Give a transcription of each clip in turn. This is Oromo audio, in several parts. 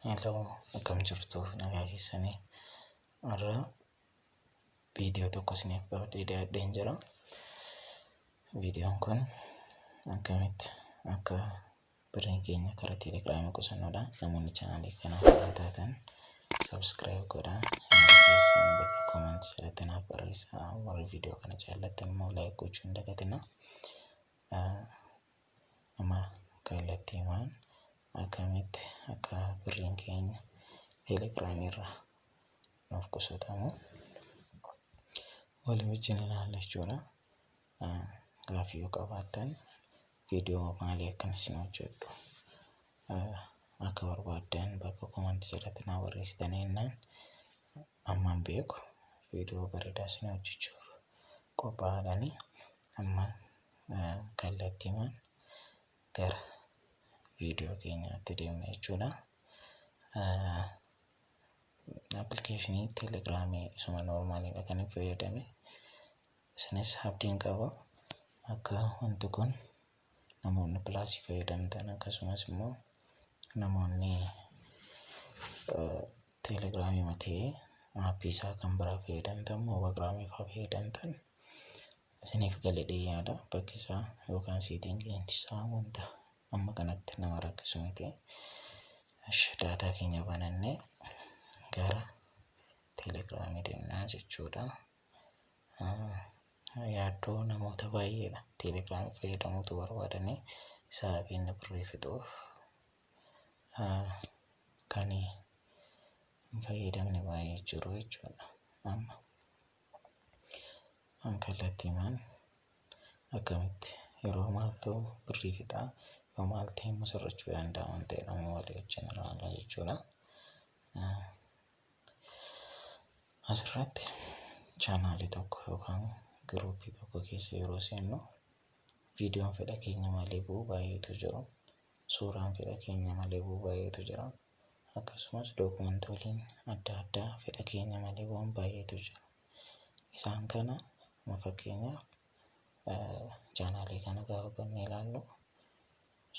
Hello, akkam jirtu nagaa keessanii har'a viidiyoo tokko isiniif qabadhee dhiyaadheen jira. Viidiyoon kun akkamitti akka birriin keenya karaa teelegiraamii qusannuudha. Namoonni chaanaalii kanaaf haaraa taatan subscribe godhaa. Keessan bakka comment jalatti naaf barreessaa. Warri viidiyoo kana jaallattan immoo like gochuu hin dagatinaa. Amma kallattiiwwan akkamitti akka birriin keenya teelegiraamii irraa nuuf qusatamu walii wajjin ilaalla jechuudha. Gaaffii yoo qabaattan viidiyoo maalii akkan isin hojjedhu akka barbaaddan bakka comment jalatti naaf barreessitanii jennaan amman beeku viidiyoo bareedaa isin hojjechuuf qophaa'aadhanii. Amma kallattiiwwan gara viidiyoo keenyaatti deemna jechuudha. Appilikeeshinii teelegiraamii isuma noormaaliidha kan hin fayyadame. Isinis abdiin qaba akka wanti kun namoonni pilaasii fayyadamtan akkasumas immoo namoonni teelegiraamii matee aappii isaa kan biraa fayyadamtan moobaayiloogiraamii fa'aa fayyadamtan isiniif galee yaada. Bakki isaa yookaan seetingiin isaa wanta amma kanatti nama rakkisu miti. Daataa keenya banannee gara teelegiraamii deemnaa jechuudha. Yaaddoo namoota baay'eedha teelegiraamii fayyadamuutu barbaadanii sababii inni birrii fixuuf kan hin fayyadamne baay'ee jiru jechuudha. Amma kallattiiwwan akkamitti yeroo maaltu birrii fixaa yoo maal ta'e sirrachuu danda'a waan ta'eef walii wajjin ilaalla jechuudha. Asirratti chaanaalii tokko yookaan giruupii tokko keessa yeroo seennu viidiyoon fedha keenya malee bu'u baay'eetu jiru. Suuraan fedha keenya malee bu'u baay'eetu jira. Akkasumas dookumentariin adda addaa fedha keenya malee bu'an baay'eetu jira. Isaan kana fakkeenyaaf chaanaalii kana gaafa bannee ilaallu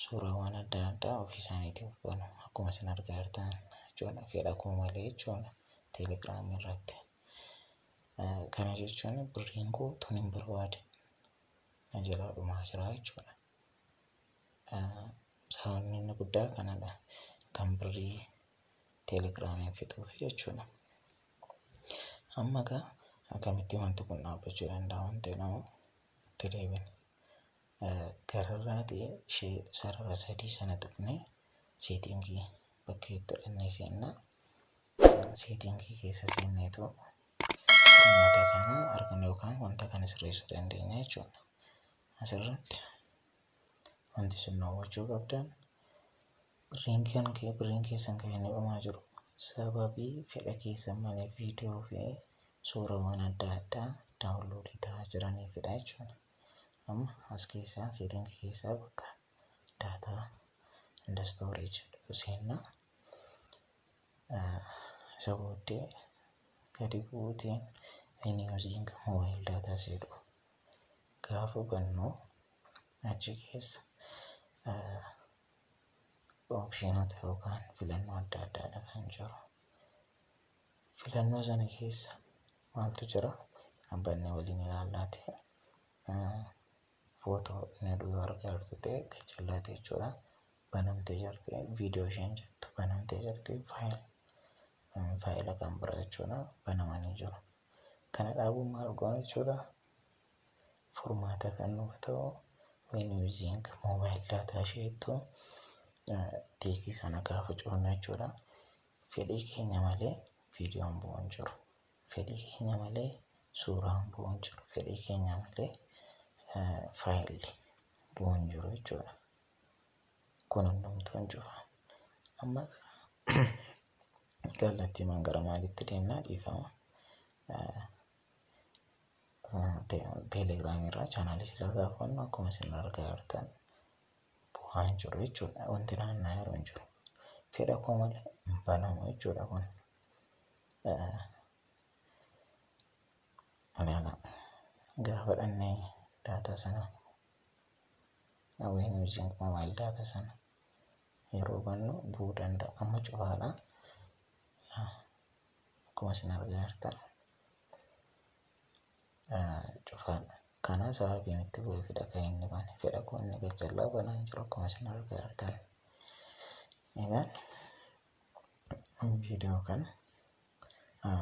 suuraawwan adda addaa ofii isaaniitiif banu akkuma isin argaa jirtan jechuudha. Fedha koo malee jechuudha teelegiraamii irratti. Kana jechuun birriin koo tun hin barbaade na jalaa dhumaa jira jechuudha. Sababni inni guddaa kanadha kan birrii teelegiraamiin fixuuf jechuudha. Amma akkamitti wanti kun dhaabbachuu danda'a waan ta'eef itti deebina. Gararraatii ishee sarara sadii sana tuqnee seetingii bakka itti godhannee seennaa. Seetingii keessa seenneetu wanta kana argina yookaan wanta kana sirreessuu dandeenya jechuudha. Asirratti wanti isin hubachuu qabdan birriin keessan kan inni dhumaa jiru sababii fedha keessan malee viidiyoo fi suuraawwan adda addaa daawunloodii ta'aa jiraniifidha jechuudha. Amma as keessaa seetingii keessaa bakka daataa inda storage seennaa. Isa booddee gadi buutiin inni using mobile data jedhu gaafa bannu achi keessa optionota yookaan filannoo adda addaadha kan jiru. Filannoo sana keessa maaltu jira? Bannee waliin ilaallaati. Footoo inni yoo argaa jirtu ta'e gajjallaate jechuudha. Banamtee jirti viidiyoo isheen jettu banamtee jirti faayila kan biraa jechuudha banamanii jiru. Kana dhaabuun maal goona jechuudha? Furmaata kan nuuf ta'u when using mobile data isheettu tiikii sana gaafa cuunna jechuudha. Fedhii keenya malee viidiyoon bu'uun jiru. Fedhii keenya malee suuraan bu'uun jiru. Fedhii keenya malee faayilli bu'uun jiru jechuudha. Kun hundumtuu hin cufa. Amma kallattiiwwan gara maalitti deemnaa dhiifama. Teelegiraamii irraa chaanaalii silaa gaafannu akkuma isin argaa jirtan bu'aa hin jiru jechuudha. Wanti naanna'aa jiru hin jiru. Fedha koo malee hin banamu jechuudha kun. Gaafa dhannee daataa sana when using mobile data sana yeroo bannu bu'uu danda'a. Amma cufaadha. Akkuma isin argaa jirtan cufaadha. Kana sababiin itti bu'ee fedha kan inni bane. Fedha koo inni gajjallaa banaa hin jiru akkuma isin argaa jirtan. Egaan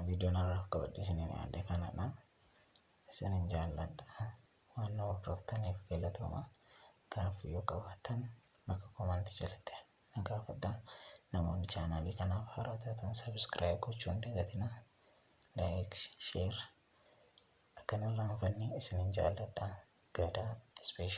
viidiyoon har'aaf qabadhe isiniin yaade kanadha. Isinin jaalladha. Waan na hordoftaniif galatooma. Gaaffii yoo qabaattan bakka komantii jalatti na gaafadhaa. Namoonni chaanaalii kanaaf haaraa taatan sabiskiraayib gochuu hin dagatinaa. Laayik, sheer akkanarraan fannee isinin jaalladha. Gadaa ispeeshaal.